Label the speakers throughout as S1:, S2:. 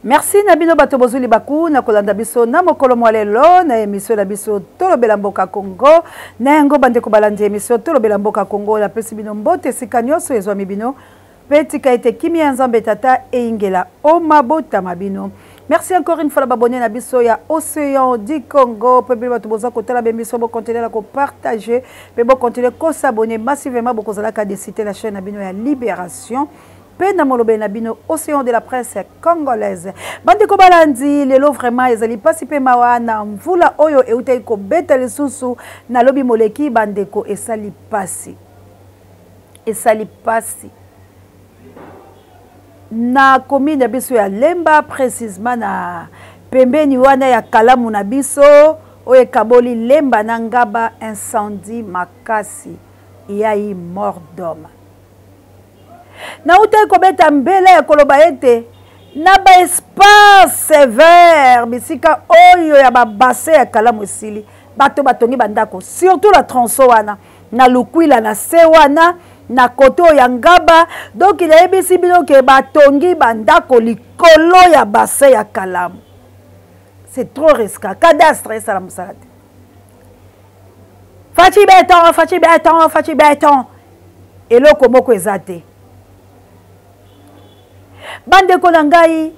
S1: Merci Nabino Batobozuli Baku na kolanda biso na mokolo mwalelo na émission na biso Tolobela Mboka Congo na ngo bande ko balandi émission Tolobela Mboka Congo la pesi bino mbote sikanyoso ezwa mibino petika ete kimi ya nzambe tata eingela o mabota mabino. Merci encore une fois la babonné na biso ya Océan du Congo peuple batoboza kotala bemiso bo continuer la ko partager mais bo continuer ko s'abonner massivement bo kozala ka de citer la chaîne na bino ya Libération. Pena molobe na bino Océan de la presse congolaise. Bande ko balandi lelo vraiment ezali pasi pe mawana mvula oyo eutai ko beta lisusu na lobi moleki bande ko esali pasi. Esali pasi. Na commune na biso ya Lemba précisément na pembeni wana ya Kalamu na biso oye kaboli Lemba na Ngaba incendie makasi yai mort d'homme. Na utai kobeta mbele ya koloba ete na ba espace vert bisika oyo ya ba bassin ya Kalamu esili bato batongi bandako surtout la tronçon wana na lukwila na se wana na koto ya Ngaba donc il y a bisi bino ke batongi bandako likolo ya bassin ya Kalamu. C'est trop risqué cadastre ça la musalate. Fachi béton eloko moko ezate. Bande ko nangai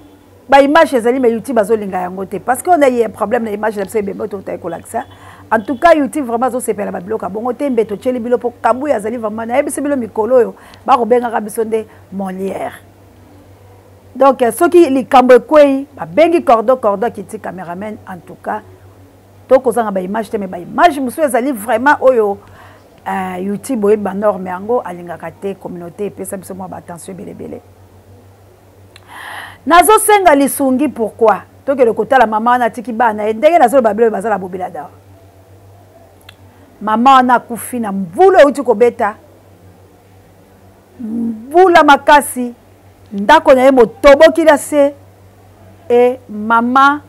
S1: ba image ezali mais YouTube azolinga yango te parce qu'on a eu un problème na image la biso bembo to ta ko laksa. En tout cas YouTube vraiment zo sepela ba biloka bongo te mbeto tcheli bilo po kabu ya zali vraiment na ebisi bilo mikolo yo ba ko benga ka biso nde Molière. Donc ceux qui li kambo kwei ba bengi cordo qui ti cameraman en tout cas to ko zanga ba image te mais ba image musu ezali vraiment oyo YouTube oyo ba norme yango alinga kate communauté pesa biso mo ba attention belebele. Nazo senga lisungi pourquoi toke le kota la maman na tiki bana ndenge nazo babelo bazala bobila dawa maman na kufina mvula uti kobeta mvula makasi ndako na ye motoboki la se et maman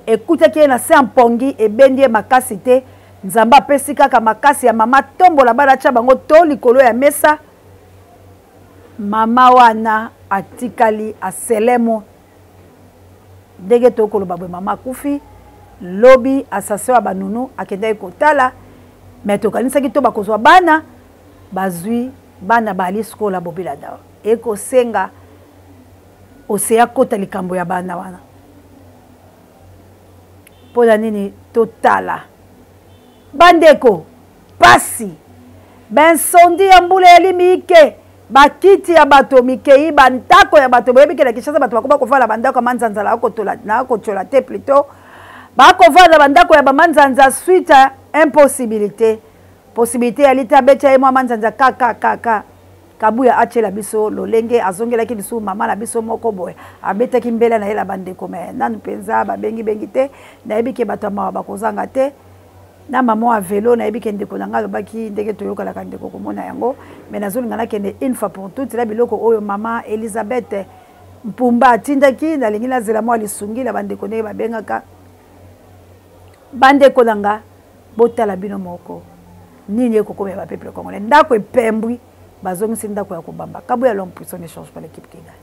S1: ekutaki na se ampongi ebendi makasi te nzamba pesi kaka makasi ya mama tombola bala cha bango to likolo ya mesa mama wana atikali aselemo ndenge to koloba bwe mama kufi lobi asase wa banunu akendai kotala mais to kanisaki to bakozwa bana bazwi bana bali skola bobila dawa eko senga oseya kota likambo ya bana wana pola nini totala bandeko pasi ben sondi ya mbula elimike bakiti ya bato mikei bandako ya bato boyebi na Kinshasa bato bakoba kovala bandako ya manzanza akotola na akotola te plutôt bakovala bandako ya bamanzanza suite à impossibilité possibilité ya lita becha emo manzanza kaka kabuya achela biso lolenge azongela ki biso mama na biso moko boye abeta ki mbela na yela bandeko me nanu penza ba bengi te na yebike bato ma bakozanga te na maman a vélo na yebike ndeko nanga lobaki ndenge toyoka la kandeko komona yango mais nazolinga na kende une fois pour toutes la biloko oyo mama Elisabeth Mpumba tindaki na lingina zela mo lisungi la bandeko ne ba bengaka bandeko nanga botala bino moko nini ekokome ba peuple congolais ndako epembwi bazongisi ndako ya kobamba kabu ya l'homme puissant ne change pas l'équipe qui gagne.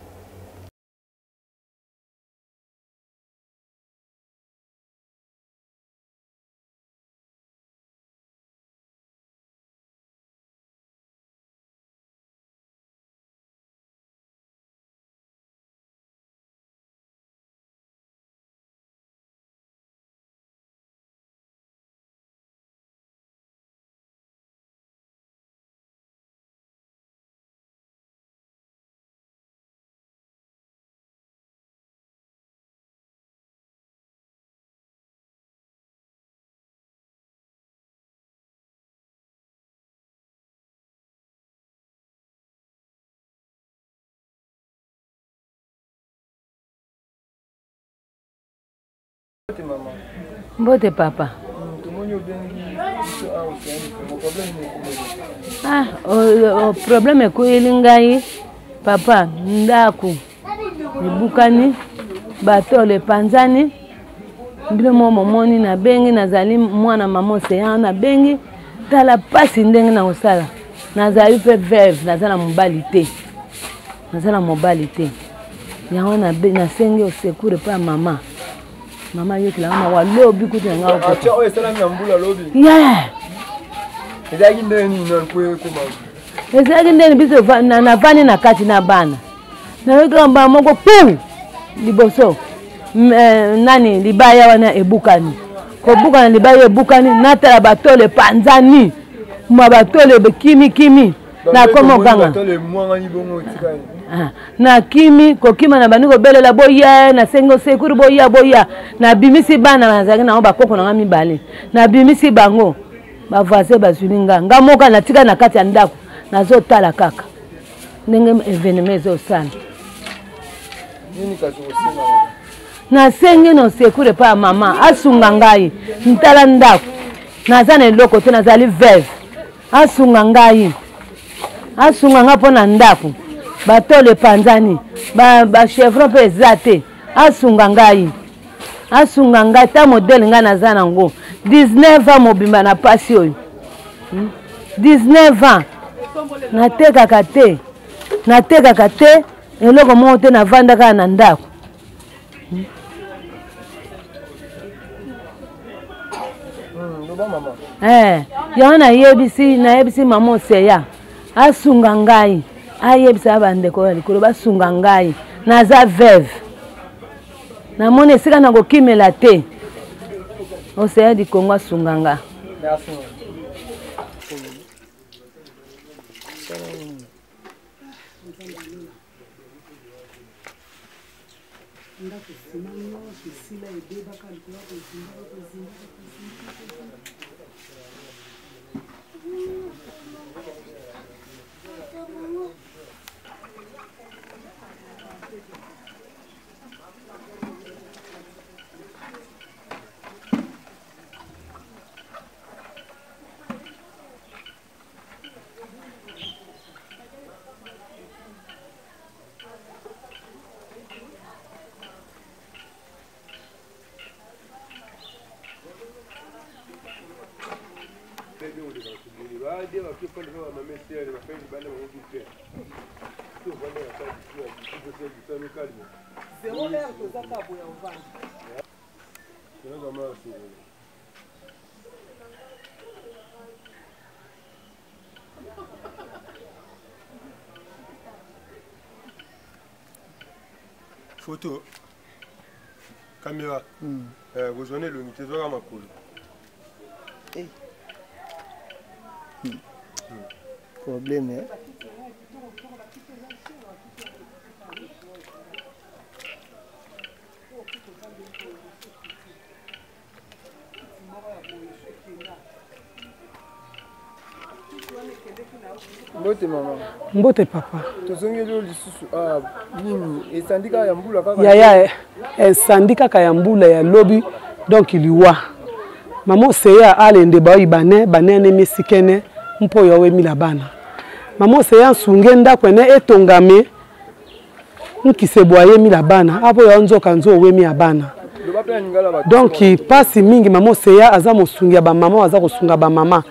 S2: Mbote papa. O problème ko elingai papa ndako ebukani bato le panzani mbilo momoni na bengi nazali mwana mama Océan na bengi tala pasi ndenge na osala nazali pe veuve nazala mobali te yango na sengi au secours pa mama mama yo kila mama wa lobi kuti nga ko
S3: acha o esala nyambula lobi
S2: yeah
S3: ezaki ndeni non kwe kuma
S2: ezaki ndeni biso na vani na kati na bana na wekamba moko pu liboso nani libaya wana ebukani ko bukana libaya ebukani natala batole panzani mwa batole kimi na komo ganga na kimi kokima na bani ko belela boya na sengo sekuru boya na bimisi bana bazaki na bakoko na mibale na bimisi bango bavase basuninga ngamoka na tika na kati ya ndako nazotala kaka ndenge evenement ezosala na senge no sekure pa mama asunga ngai ntala ndako naza na eloko te nazali veuve asunga ngai asunga nga mpo na ndako batole panzani bachevron mpe eza te asunga ngai ta modele ngai naza nango 19 ans mobimba na pasi oyo 19 ans natekaka te eloko moko te navandaka na ndako yango nayebisi mama Oseya asunga ngai ayebisa bandeko ya likolo basunga ngai naza veuve namoni esika na kokimela te Oseya di Kongo asunga nga
S3: photo caméra vous avez le mité zoga makolo
S4: problème hein
S3: Mbote mama.
S1: Mbote papa.
S3: Tozongelo lisusu nini esandika ya mbula kaka.
S1: Ya esandika ka ya mbula ya lobi donc liwa. Mama Oseya alende ba ibane banene mesikene mpo yo we mila bana. Mama Oseya sungenda kwene etongame nkiseboye mila bana apo yo nzoka nzo we mi abana. Donc pasi mingi Mama Oseya aza mosungia ba mama aza kosunga ba mama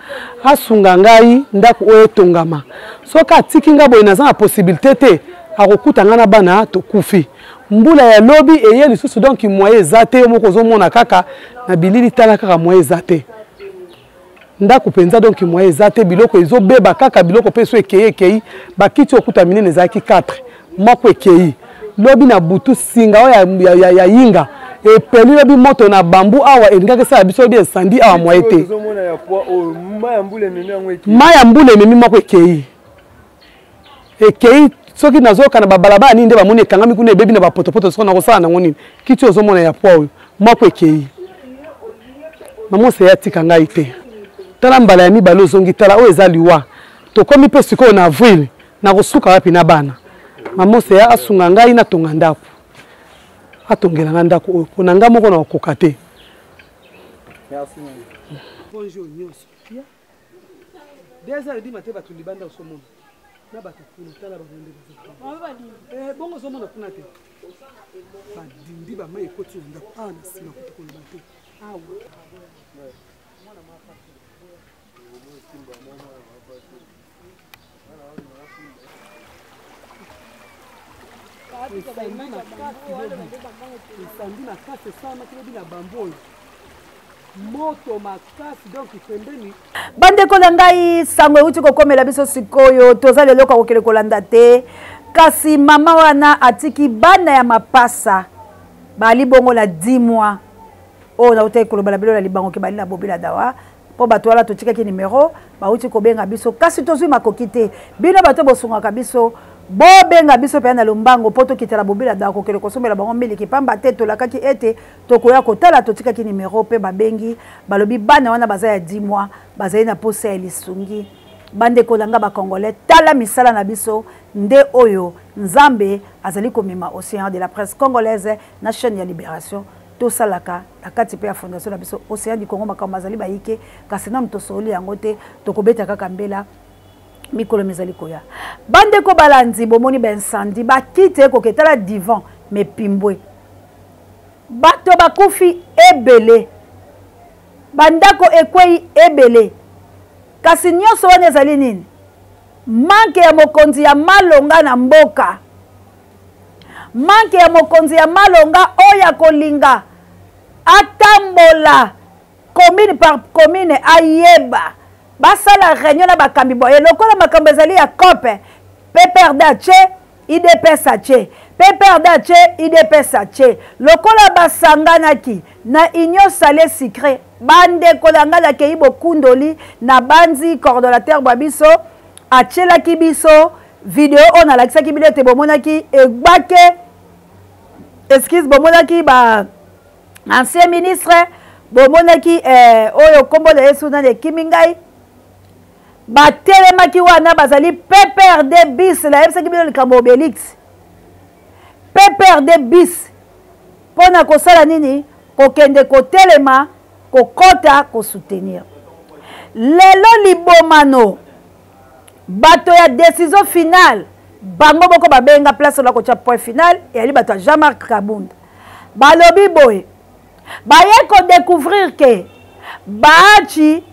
S1: asunga ngai ndako oyo tongama soka atiki nga boye naza na possibilité te akokuta nga na bana to kufi mbula ya lobi eye lisusu donc moye zate moko zomona kaka na bilili tala kaka moye zate ndako penza donc moye zate biloko ezobeba kaka biloko peso ekei bakiti okuta minene zaki 4 moko ekei lobi na butu singa ya yinga et peli lobi moto na bambu awa elingaka sala biso bi esandi awa moye te maya mbule memi moko ekei soki nazoka na babalaba ninde bamoni ekangami kuna ebebi na bapotopoto soko na kosala nango nini kiti ozomona ya poa oyo moko ekei Mama Oseya tika ngai te tala mbala ya mibale ozongi tala oyo eza liwa tokomi mpe sikoyo na avril na kosuka wapi na bana Mama Oseya asunga ngai natonga ndako atongela nga ndako oyo mpona nga moko na kokoka te.
S3: Merci.
S1: Bonjour nyonso. Déjà di mate batu libanda osomona. Na batu kuna tala babonde bazaka. Bongo somona kuna te. Ba dindi ba mai ekoti ndako. Na sima kutukona batu. bandeko na ngai sango euti kokomela biso sikoyo toza lelo kokele kolanda te kasi mama wana atiki bana ya mapasa bali bongo la 10 mois o na utai kolobala bilo la libango ke bali na bobila dawa po bato wala totikaki numéro bauti kobenga biso kasi tozwi makoki te bino bato bosungaka biso bobenga biso pe na lombango po tokitela bobila dawa kokele kosomela bango miliki pamba te tolakaki ete tokoya kotala totikaki numéro pe babengi balobi bana wana baza ya 10 mois bazali na posa ya lisungi bandeko nanga bakongolais tala misala na biso nde oyo nzambe azali komema océan de la presse congolaise na chaîne ya libération tosalaka na kati pe ya fondation na biso océan du Congo makambo azali bayike kasi nanu tosoli yango te tokobeta kaka mbela mikolo mizali koya bandeko balanzi bomoni bensandi bakite koketala divan mepimbwe bato bakufi ebele bandako ekwei ebele kasi nyonso wana ezali nini manke ya mokonzi ya malonga na mboka manke ya mokonzi ya malonga oyo kolinga atambola commune par commune ayeba basala réunion na bakambi boye lokola makambo ezali ya cope PPRD IDPS ache PPRD IDPS ache lokola basanganaki na union salé secret bandeko na ngai akei bokundoli na banzi coordonnateur bwa biso achelaki biso video oyo nalakisaki bino ete bomonaki egbake excuse bomonaki ba ancien ministre bomonaki oyo kombo na yesu nani ekimi ngai batelemaki wana bazali PPRD bis nayebisaki bino likambo Obélix PPRD bis mpona kosala nini kokende kotelema kokota kosoutenir lelo libomano bato ya décision finale bango boko babenga place la kotia point final eyali bato ya Jean-Marc Kabunda balobi boye baye kodécouvrir ke baachi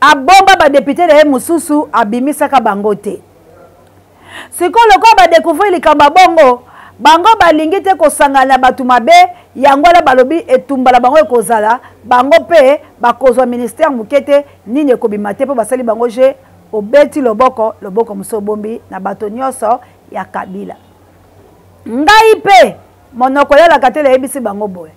S1: abomba badepute na ye mosusu abimisaka bango te sikoyo lokola badécouvrir likambo bongo bango balingi te kosangana bato mabe yango wana balobi etumbala bango ekozala bango mpe bakozwa ministère moke te nini ekobima te mpo basali bango je obeti loboko moso bombi na bato nyonso ya Kabila ngai mpe monoko yalaka te nayebisi bango boye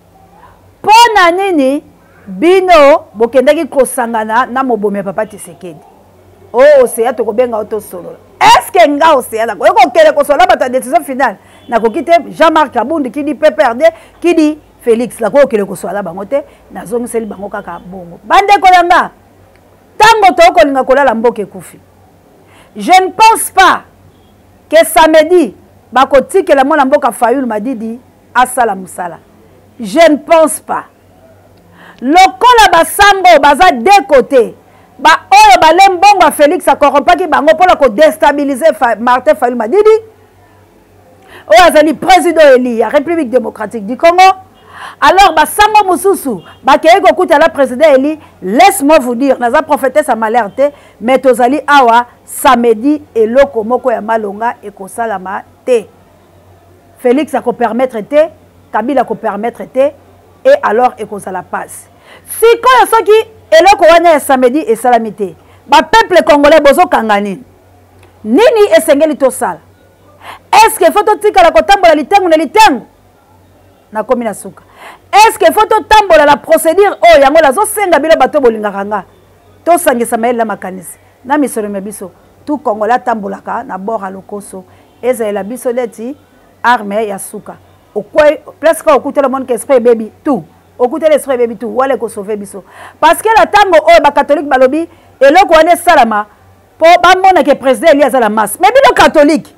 S1: mpo na nini bino bokendaki kosangana na mobomi ya papa Tshisekedi oyo oseya tokobenga oyo tosolola eske nga oseya nako ekokele kosola bato ya décision finale nakoki te Jean-Marc Kabunda ki di PPRD ki di Félix nakokele kosola bango te nazongiseli bango kaka bongo bandeko na nga tango tokolinga kolala mboka ekufi je ne pense pas que samedi bakotikela mwana mboka Fayulu Madidi asala musala je ne pense pas lokola basango baza de côté ba oyo balembongo ya Félix akorompaki bango mpona kodestabiliser Martin Fayulu Madidi oyo azali président eli ya République démocratique du Congo alors basango mosusu bakei kokuta la président eli laisse-moi vous dire naza prophétesse à malheur te mais tozali awa samedi eloko moko ya malonga ekosalama te Félix akopermettre te Kabila akopermettre te et alors ekozala passe sikoyo soki eloko wana ya samedi esalami te bapeuple congolais bozokanga nini esengeli tosala est-ce que faut totikala kotambola litengu na litengu nakomi na suka est-ce que faut totambola la procédure oyo yango lazosenga bino bato bolingaka nga tosangisa mayele na makanisi na misolo ya biso tout congolais atambolaka na bord ya lokoso ezalela biso leti arme ya suka okwe presque okutela monde esprit baby tout okutela esprit baby tout wale ko sauver biso parce que la tango oyo ba catholique balobi eloko wana salama po ba mona ke président Elias la masse mais bino catholique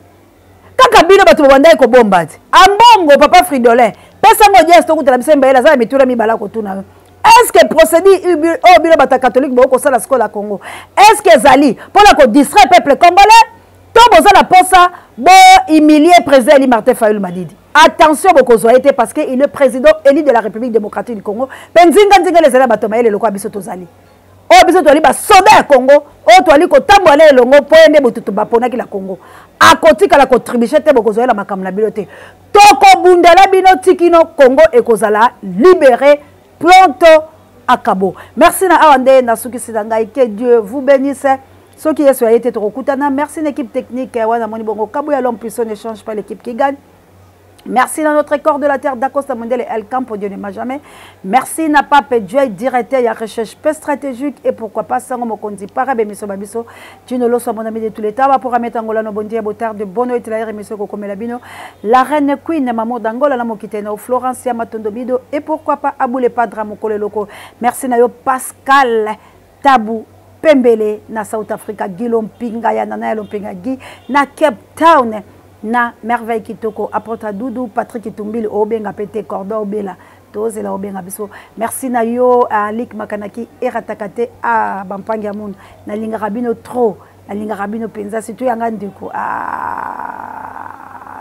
S1: kaka bino bato banda ko bomba ti ambongo papa Fridolin pesa ngo dias to kutela biso mbaela za mitura mibala ko tuna est-ce que procédure o bino bata catholique boko sala skola Congo est-ce que zali pour la ko distraire peuple congolais to boza la posa bo humilier président Martin Fayulu Madidi. Attention beaucoup été parce qu'il est président élu de la République démocratique du Congo. Penzinga nzinga les élèves batoma le quoi biso tozali. oyo biso toali basoda ya Congo oyo toali kotambola elongo mpo ende botutu baponaki la Congo akotikala kotribuche te bokozoyela makambo na bino te tokobundela bino tikino Congo ekozala libéré pronto akabo. Merci na awande na sukisi na ngai, que Dieu vous bénisse. Ceux qui sont été trop coutana, merci l'équipe technique wana moni bongo kabuya l'homme puissant ne change pas l'équipe qui gagne. Merci à notre corps de la terre d'Acosta Mondele El Campo, Dieu ne m'a jamais. Merci na Pape Joy, directeur, il y a recherche peu stratégique et pourquoi pas ça, on dit parabe, miso babiso, tu ne l'as pas mon ami de tous les temps, pour mettre Angola no bondi, botar de bono et la remise au Comelabino, la reine Queen, maman d'Angola, la mokiteno, Florence Matondobido et pourquoi pas Aboule Padra Mokole Loco. Merci na yo Pascal Tabou Pembele, na South Africa, Guillaume Pinga, ya Nana Lompinga Guy, na Cape Town. Na merveille kitoko apota Doudou Patrick Itumbili obenga pete cordon obela toze la obenga biso. Merci na yo Lik Makanaki eratakate a bampangi ya mundu na linga rabino trop na linga rabino penza surtout yanga ndeko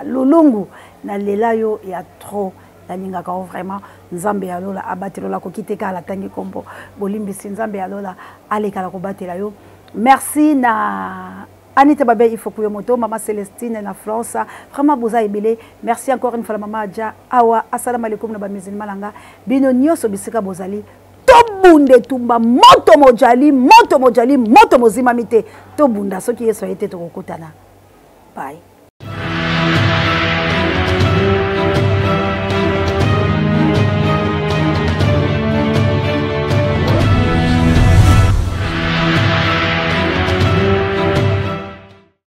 S1: lulungu na lela yo ya trop na linga ka vraiment nzambe ya lola abatelo la kokiteka la tangi kombo bolimbisi nzambe ya lola aleka la kobatela yo. Merci na Anita Babé, il faut que vous moto, Maman Célestine na France, vraiment vous avez. Merci encore une fois Maman Adja, Awa, assalamu alaikum na ba musulman langa, bino nyoso bisika bozali, tobunde tumba moto mojali, moto mozima mite, tobunda, ce qui est soyez tokokutana. Bye.